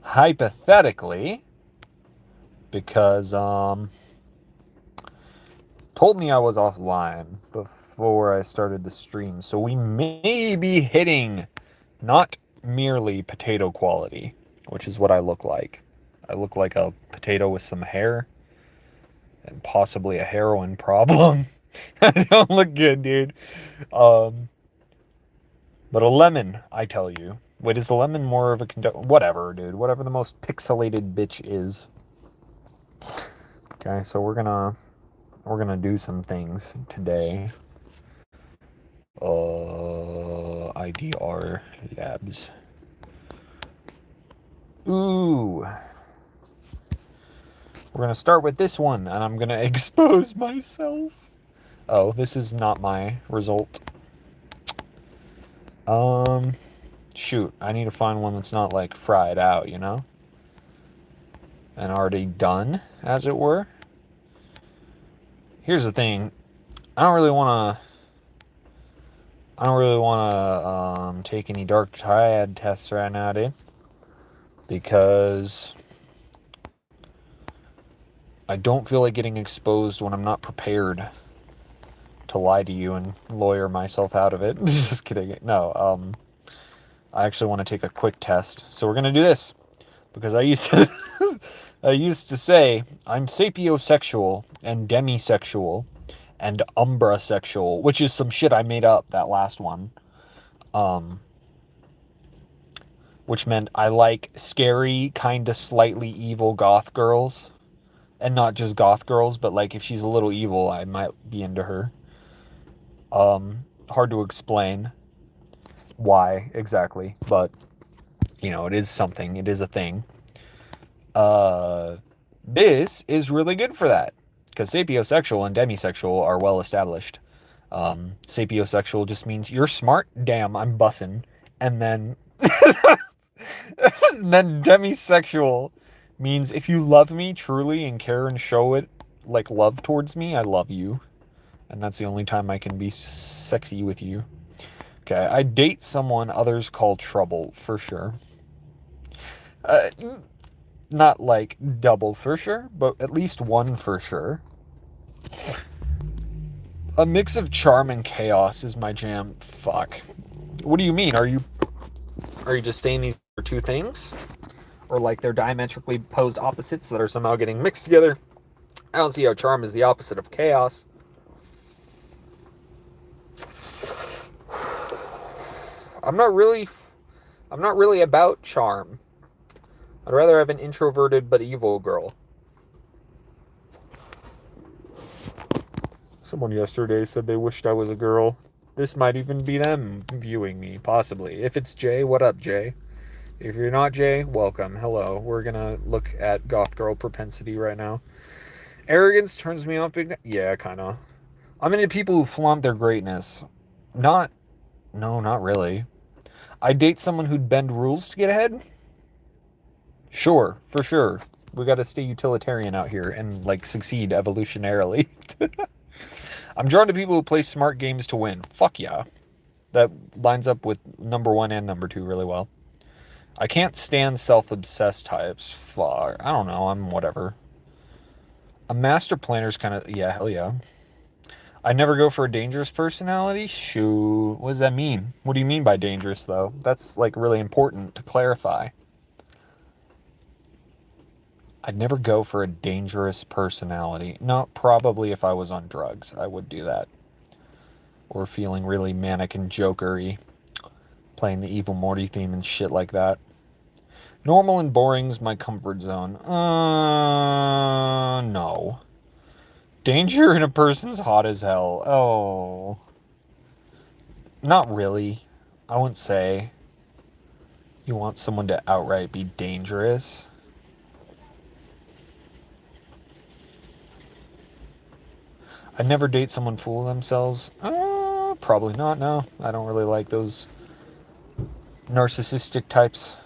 Hypothetically, because told me I was offline before I started the stream, so we may be hitting not merely potato quality, which is what I look like. I look like a potato with some hair and possibly a heroin problem. I don't look good, dude. Um, but a lemon, I tell you. Wait, is the lemon more of a whatever, dude? Whatever the most pixelated bitch is. Okay, so we're gonna do some things today. IDR labs. Ooh. We're gonna start with this one, and I'm gonna expose myself. Oh, this is not my result. Shoot, I need to find one that's not like fried out, you know? And already done, as it were. Here's the thing. I don't really want to take any dark triad tests right now, dude. Because I don't feel like getting exposed when I'm not prepared to lie to you and lawyer myself out of it. Just kidding. No, I actually want to take a quick test. So we're going to do this. Because I used to say I'm sapiosexual and demisexual and umbrasexual, which is some shit I made up, that last one. Which meant I like scary, kind of slightly evil goth girls. And not just goth girls, but like if she's a little evil, I might be into her. Hard to explain why exactly, but you know, it is something. It is a thing. This is really good for that because sapiosexual and demisexual are well established. Sapiosexual just means you're smart. Damn, I'm bussin'. And then, and then demisexual means if you love me truly and care and show it like love towards me, I love you. And that's the only time I can be sexy with you. Okay, I date someone others call trouble, for sure. Not like double for sure, but at least one for sure. A mix of charm and chaos is my jam. Fuck. What do you mean? Are you just saying these are two things? Or like they're diametrically opposed opposites that are somehow getting mixed together? I don't see how charm is the opposite of chaos. I'm not really about charm. I'd rather have an introverted but evil girl. Someone yesterday said they wished I was a girl. This might even be them viewing me, possibly. If it's Jay, what up, Jay? If you're not Jay, welcome. Hello. We're gonna look at goth girl propensity right now. Arrogance turns me on. Yeah, kinda. I'm into people who flaunt their greatness. No, not really. I date someone who'd bend rules to get ahead? Sure, for sure. We gotta stay utilitarian out here and, like, succeed evolutionarily. I'm drawn to people who play smart games to win. Fuck yeah. That lines up with number 1 and number 2 really well. I can't stand self-obsessed types. Fuck. I don't know. I'm whatever. A master planner's kind of... Yeah, hell yeah. I never go for a dangerous personality? Shoot. What does that mean? What do you mean by dangerous, though? That's, like, really important to clarify. I'd never go for a dangerous personality. No, probably if I was on drugs, I would do that. Or feeling really manic and jokery. Playing the Evil Morty theme and shit like that. Normal and boring's my comfort zone. No. Danger in a person's hot as hell. Oh. Not really. I wouldn't say you want someone to outright be dangerous. I'd never date someone full of themselves. Probably not, no. I don't really like those narcissistic types.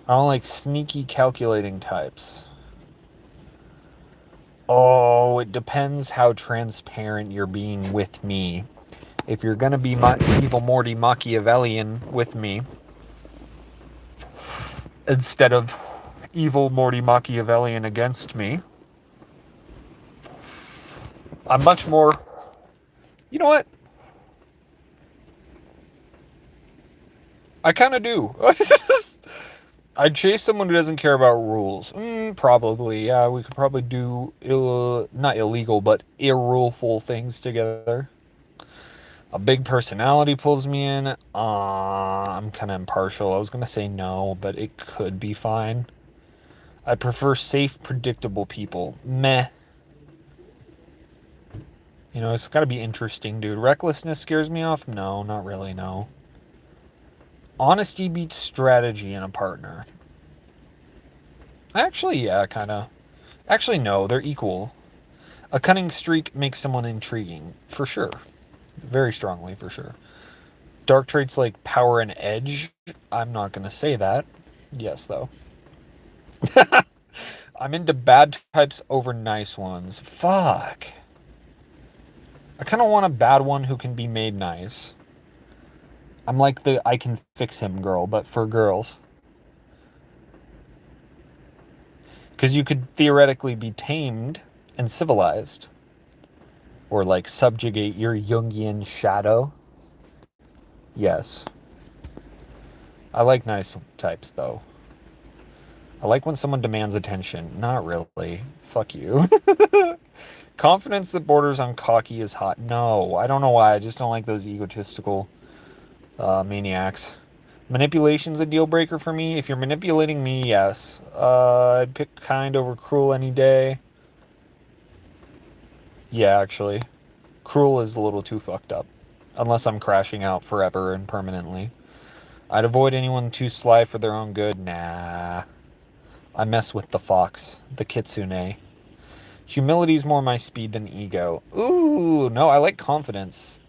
I don't like sneaky calculating types. Oh, it depends how transparent you're being with me. If you're gonna be evil Morty Machiavellian with me, instead of evil Morty Machiavellian against me, I'm much more... You know what? I kind of do. I'd chase someone who doesn't care about rules. Probably, yeah. We could probably do not illegal, but irruleful things together. A big personality pulls me in. I'm kind of impartial. I was gonna say no, but it could be fine. I prefer safe, predictable people. Meh. You know, it's got to be interesting, dude. Recklessness scares me off? No, not really, no. Honesty beats strategy in a partner. Actually, yeah, kind of. Actually, no, they're equal. A cunning streak makes someone intriguing, for sure. Very strongly, for sure. Dark traits like power and edge, I'm not going to say that. Yes, though. I'm into bad types over nice ones. Fuck. I kind of want a bad one who can be made nice. I'm like the I can fix him girl, but for girls. Because you could theoretically be tamed and civilized. Or like subjugate your Jungian shadow. Yes. I like nice types though. I like when someone demands attention. Not really. Fuck you. Confidence that borders on cocky is hot. No, I don't know why. I just don't like those egotistical maniacs. Manipulation's a deal breaker for me. If you're manipulating me, yes. I'd pick kind over cruel any day. Yeah, actually. Cruel is a little too fucked up. Unless I'm crashing out forever and permanently. I'd avoid anyone too sly for their own good. Nah. I mess with the fox, the kitsune. Humility's more my speed than ego. Ooh, no, I like confidence.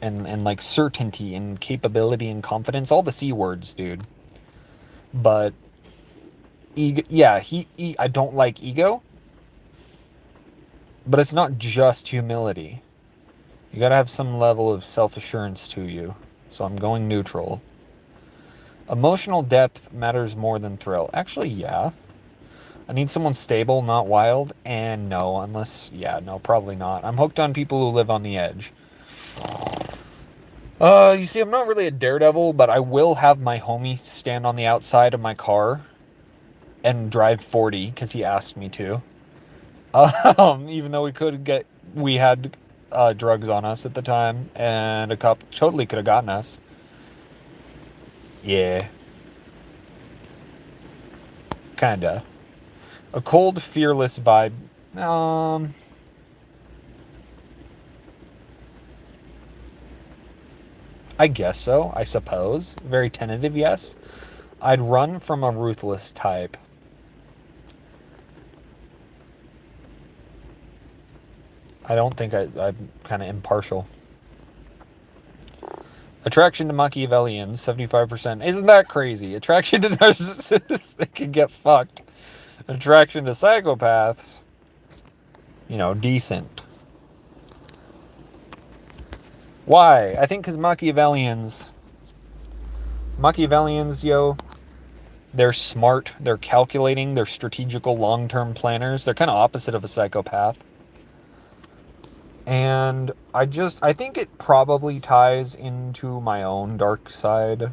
And like certainty and capability and confidence. All the C words, dude. But ego, yeah, I don't like ego. But it's not just humility. You gotta have some level of self-assurance to you. So I'm going neutral. Emotional depth matters more than thrill. Actually, yeah. I need someone stable, not wild. And no, unless... Yeah, no, probably not. I'm hooked on people who live on the edge. You see, I'm not really a daredevil, but I will have my homie stand on the outside of my car and drive 40 because he asked me to. Even though we had drugs on us at the time, and a cop totally could have gotten us. Yeah. Kinda. A cold, fearless vibe. I guess so, I suppose. Very tentative, yes. I'd run from a ruthless type. I don't think I'm kind of impartial. Attraction to Machiavellians, 75%. Isn't that crazy? Attraction to narcissists, they can get fucked. Attraction to psychopaths, you know, decent. Why? I think because Machiavellians, yo, they're smart, they're calculating, they're strategical long-term planners. They're kind of opposite of a psychopath. And I think it probably ties into my own dark side.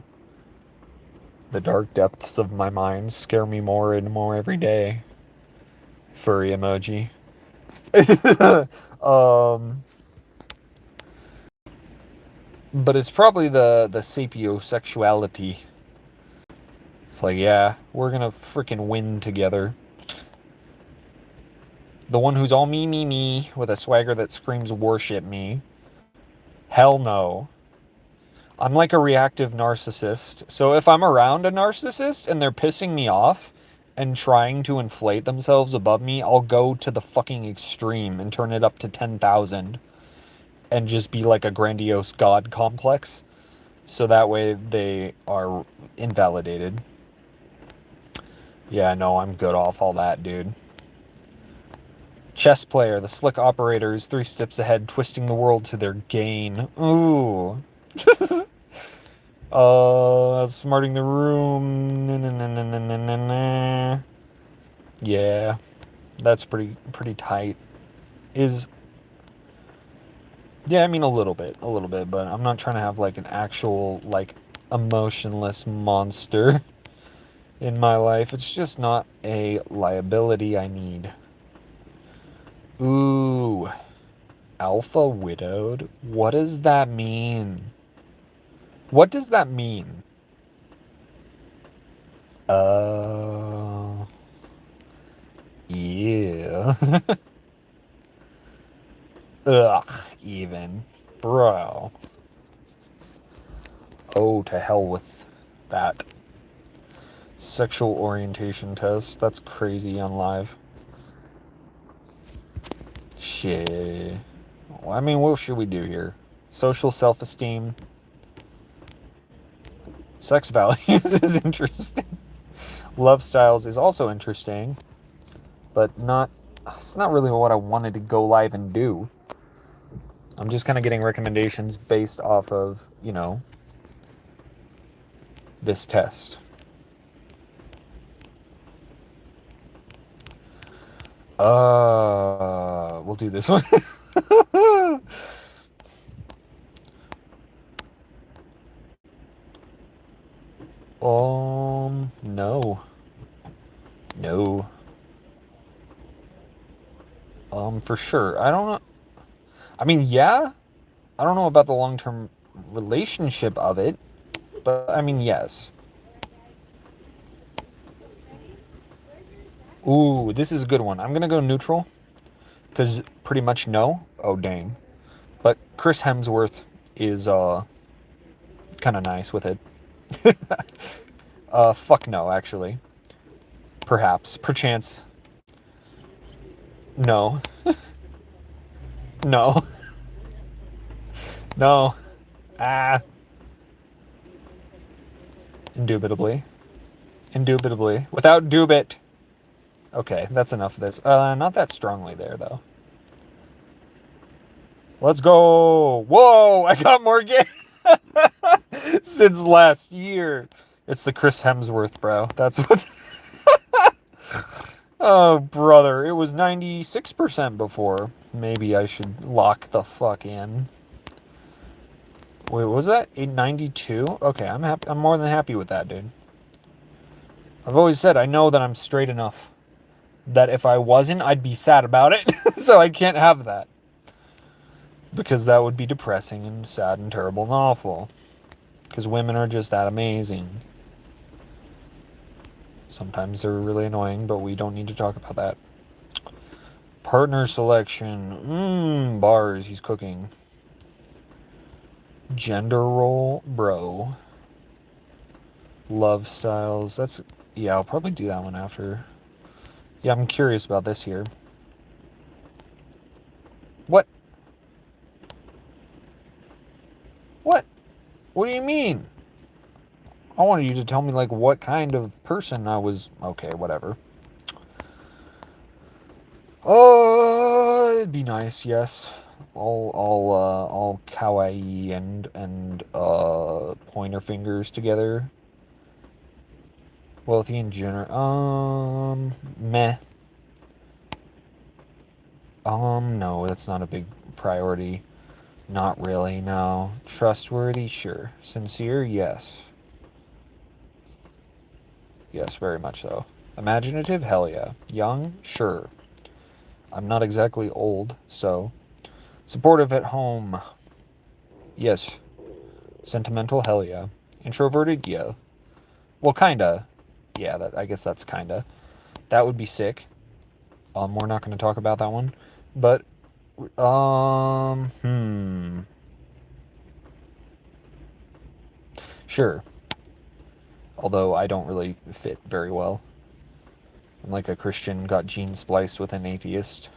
The dark depths of my mind scare me more and more every day. Furry emoji. But it's probably the sapiosexuality. It's like, yeah, we're gonna freaking win together. The one who's all me, with a swagger that screams worship me. Hell no. I'm like a reactive narcissist. So if I'm around a narcissist and they're pissing me off and trying to inflate themselves above me, I'll go to the fucking extreme and turn it up to 10,000 and just be like a grandiose god complex. So that way they are invalidated. Yeah, no, I'm good off all that, dude. Chess player, the slick operators, 3 steps ahead, twisting the world to their gain. Ooh. Smarting the room. Yeah, that's pretty tight. Yeah, I mean a little bit, but I'm not trying to have like an actual like emotionless monster in my life. It's just not a liability I need. Ooh, alpha widowed? What does that mean? What does that mean? Yeah. Ugh, even. Bro. Oh, to hell with that. Sexual orientation test. That's crazy on live. Shit. I mean, what should we do here? Social self-esteem. Sex values is interesting. Love styles is also interesting. But it's not really what I wanted to go live and do. I'm just kind of getting recommendations based off of, this test. We'll do this one. No. No. For sure. I don't know. I mean, yeah. I don't know about the long-term relationship of it, but I mean, yes. Ooh, this is a good one. I'm gonna go neutral, because pretty much no. Oh, dang. But Chris Hemsworth is, kind of nice with it. Fuck no, actually. Perhaps. Perchance. No. No. No. Ah. Indubitably. Indubitably. Without dubit. Okay, that's enough of this. Not that strongly there, though. Let's go. Whoa, I got more gay since last year. It's the Chris Hemsworth, bro. That's what's... Oh, brother. It was 96% before. Maybe I should lock the fuck in. Wait, what was that? 892? Okay, I'm happy. I'm more than happy with that, dude. I've always said I know that I'm straight enough that if I wasn't, I'd be sad about it. So I can't have that. Because that would be depressing and sad and terrible and awful. Because women are just that amazing. Sometimes they're really annoying, but we don't need to talk about that. Partner selection. Bars, he's cooking. Gender role, bro. Love styles. Yeah, I'll probably do that one after. Yeah, I'm curious about this here. What? What? What do you mean? I wanted you to tell me, like, what kind of person I was... Okay, whatever. Oh, it'd be nice, yes. All kawaii and pointer fingers together. Wealthy and generous. Meh. No, that's not a big priority. Not really, no. Trustworthy, sure. Sincere, yes. Yes, very much so. Imaginative, hell yeah. Young, sure. I'm not exactly old, so. Supportive at home. Yes. Sentimental, hell yeah. Introverted, yeah. Well, kinda. Yeah, I guess that's kinda. That would be sick. We're not going to talk about that one. But, Sure. Although I don't really fit very well. I'm like a Christian, got genes spliced with an atheist.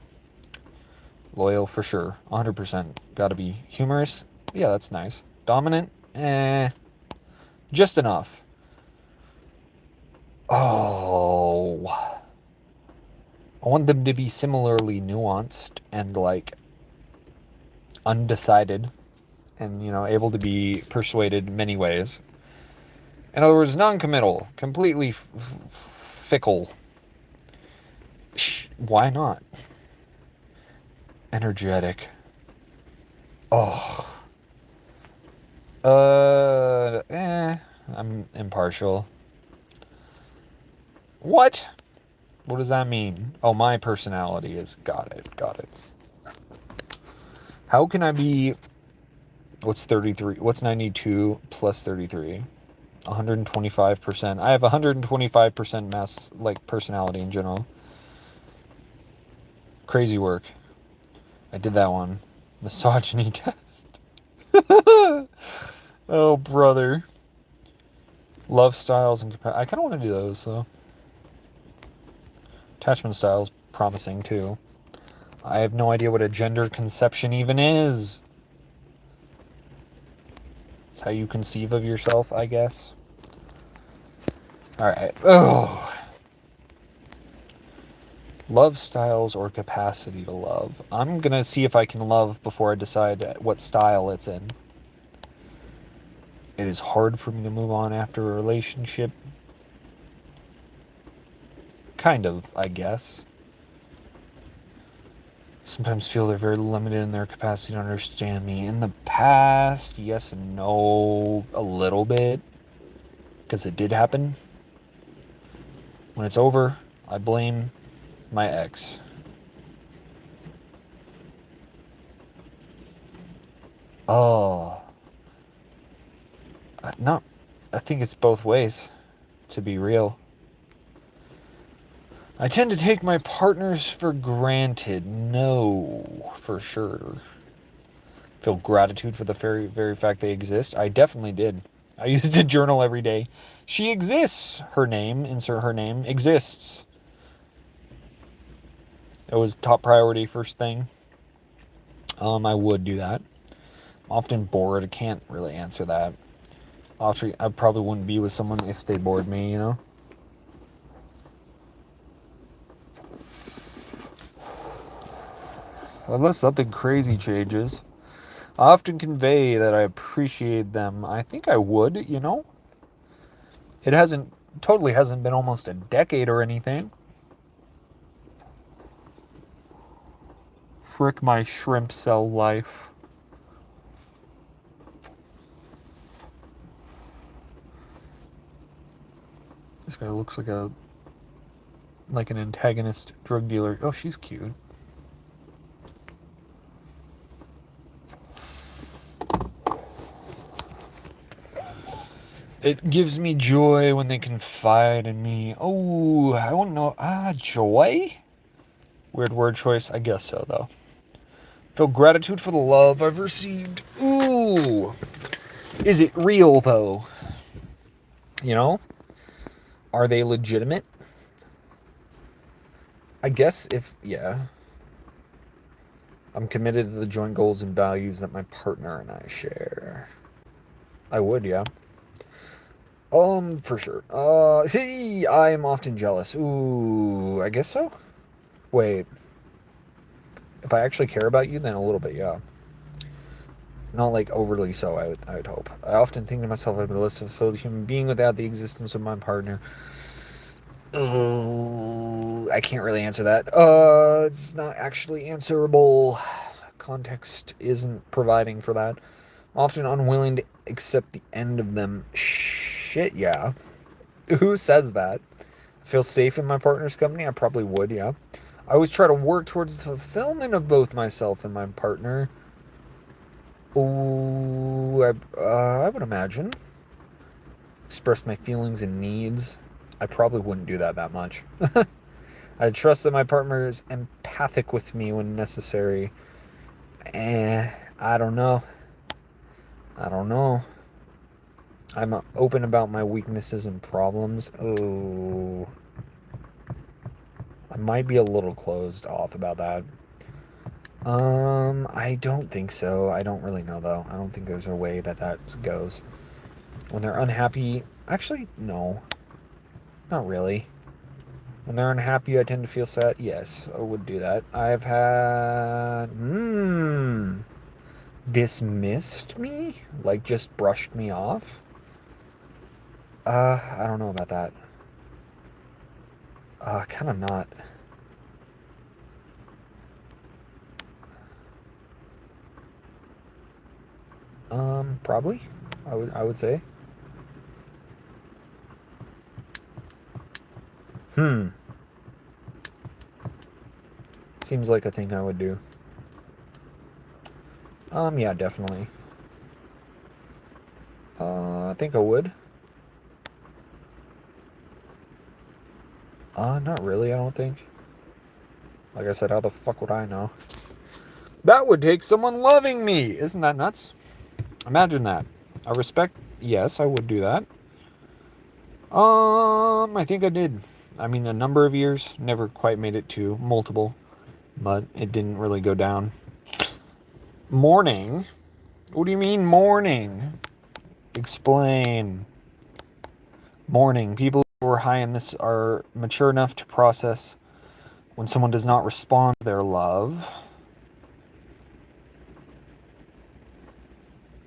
Loyal for sure. 100%. Gotta be humorous. Yeah, that's nice. Dominant? Just enough. Oh. I want them to be similarly nuanced and like undecided and, you know, able to be persuaded in many ways. In other words, non-committal, completely fickle. Why not? Energetic. Oh. I'm impartial. What? What does that mean? Oh, my personality is... Got it. Got it. How can I be... What's 33? What's 92 plus 33? 125%. I have 125% mass, like, personality in general. Crazy work. I did that one. Misogyny test. Oh, brother. Love styles and... I kind of want to do those, though. Attachment styles, promising, too. I have no idea what a gender conception even is. It's how you conceive of yourself, I guess. Alright. Oh. Love styles or capacity to love. I'm gonna see if I can love before I decide what style it's in. It is hard for me to move on after a relationship. Kind of, I guess. Sometimes feel they're very limited in their capacity to understand me. In the past, yes and no, a little bit. Because it did happen. When it's over, I blame my ex. Oh. No, I think it's both ways, to be real. I tend to take my partners for granted. No, for sure. Feel gratitude for the very, very fact they exist. I definitely did. I used to journal every day. She exists. Her name, insert her name, exists. It was top priority, first thing. I would do that. I'm often bored. I can't really answer that. I probably wouldn't be with someone if they bored me, you know? Unless something crazy changes. I often convey that I appreciate them. I think I would, you know? It totally hasn't been almost a decade or anything. Frick my shrimp cell life. This guy looks like an antagonist drug dealer. Oh, she's cute. It gives me joy when they confide in me. Oh, I don't know. Joy? Weird word choice. I guess so, though. Feel gratitude for the love I've received. Ooh. Is it real, though? You know? Are they legitimate? I guess yeah. I'm committed to the joint goals and values that my partner and I share. I would, yeah. For sure. See, I am often jealous. Ooh, I guess so? Wait. If I actually care about you, then a little bit, yeah. Not like overly so, I would hope. I often think to myself, I'm a less fulfilled human being without the existence of my partner. I can't really answer that. It's not actually answerable. Context isn't providing for that. I'm often unwilling to accept the end of them. Shit, yeah. Who says that? I feel safe in my partner's company? I probably would, yeah. I always try to work towards the fulfillment of both myself and my partner. Ooh, I would imagine. Express my feelings and needs. I probably wouldn't do that much. I trust that my partner is empathic with me when necessary. I don't know. I'm open about my weaknesses and problems. Oh. I might be a little closed off about that. I don't think so. I don't really know, though. I don't think there's a way that goes. When they're unhappy... Actually, no. Not really. When they're unhappy, I tend to feel sad. Yes, I would do that. I've had... dismissed me? Like, just brushed me off? I don't know about that. Kind of not. Probably. I would say. Seems like a thing I would do. Yeah, definitely. I think I would. Not really, I don't think. Like I said, how the fuck would I know? That would take someone loving me! Isn't that nuts? Imagine that. I respect... Yes, I would do that. I think I did. I mean, a number of years. Never quite made it to multiple. But it didn't really go down. Mourning? What do you mean mourning? Explain. Mourning. People who are high in this are mature enough to process when someone does not respond to their love.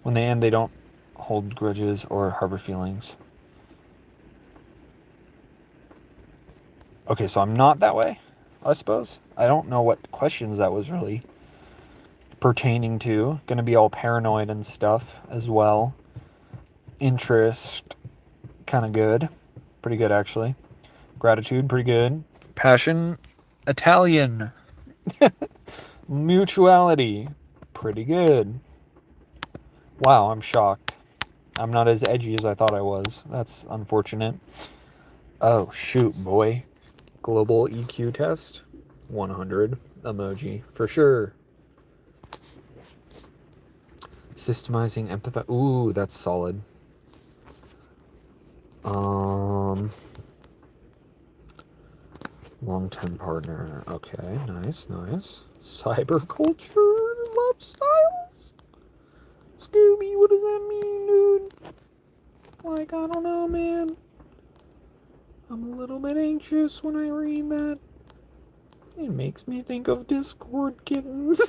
When they end, they don't hold grudges or harbor feelings. Okay, so I'm not that way, I suppose. I don't know what questions that was really pertaining to. Gonna be all paranoid and stuff as well. Interest, kind of good. Pretty good, actually. Gratitude, pretty good. Passion, Italian. Mutuality, pretty good. Wow, I'm shocked. I'm not as edgy as I thought I was. That's unfortunate. Oh, shoot, boy. Global EQ test. 100 emoji, for sure. Systemizing empathy. Ooh, that's solid. Long-term partner. Okay, nice, nice. Cyber culture, love styles. Scooby, what does that mean, dude? Like, I don't know, man. I'm a little bit anxious when I read that. It makes me think of Discord kittens.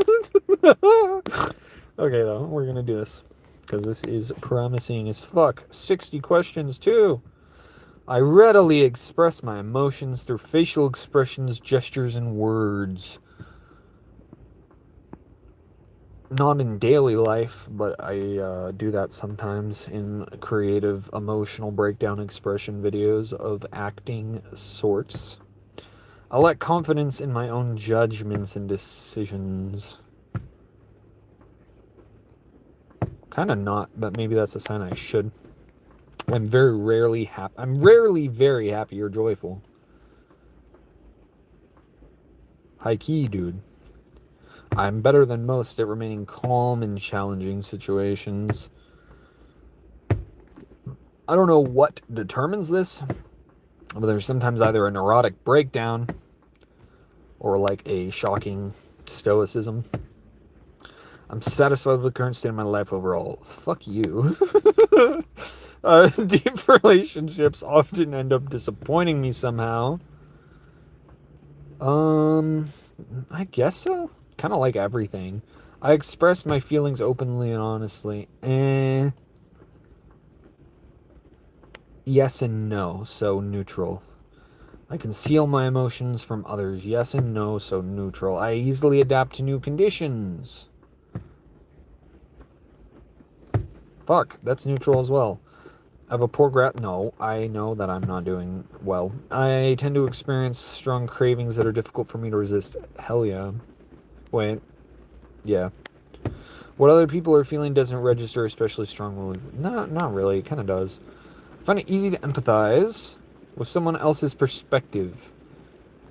Okay, though, we're gonna do this. Because this is promising as fuck. 60 questions, too. I readily express my emotions through facial expressions, gestures, and words. Not in daily life, but I do that sometimes in creative emotional breakdown expression videos of acting sorts. I lack confidence in my own judgments and decisions. Kind of not, but maybe that's a sign I should. I'm very rarely happy. I'm rarely very happy or joyful. High key, dude. I'm better than most at remaining calm in challenging situations. I don't know what determines this, but there's sometimes either a neurotic breakdown or like a shocking stoicism. I'm satisfied with the current state of my life overall. Fuck you. Deep relationships often end up disappointing me somehow. I guess so. Kind of like everything. I express my feelings openly and honestly. Yes and no, so neutral. I conceal my emotions from others. Yes and no, so neutral. I easily adapt to new conditions. Fuck, that's neutral as well. I have a poor No, I know that I'm not doing well. I tend to experience strong cravings that are difficult for me to resist. Hell yeah. Wait. Yeah. What other people are feeling doesn't register especially strongly. Not really. It kind of does. I find it easy to empathize with someone else's perspective.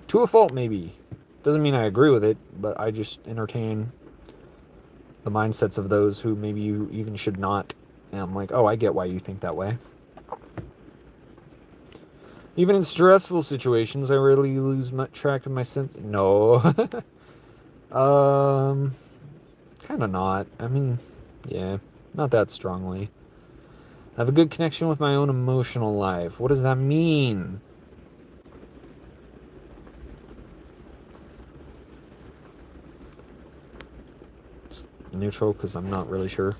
To a fault, maybe. Doesn't mean I agree with it, but I just entertain the mindsets of those who maybe you even should not. And I'm like, oh, I get why you think that way. Even in stressful situations, I rarely lose track of my sense. No. Kind of not. I mean, yeah, not that strongly. I have a good connection with my own emotional life. What does that mean? neutral because I'm not really sure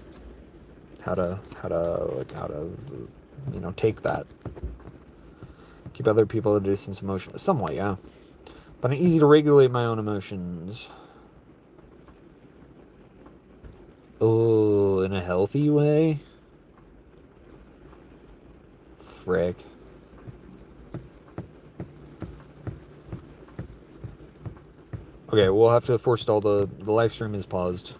how to take that. Keep other people at a distance emotionally. Somewhat, yeah. But I'm easy to regulate my own emotions. Oh, in a healthy way? Frick. Okay, we'll have to forestall the live stream is paused.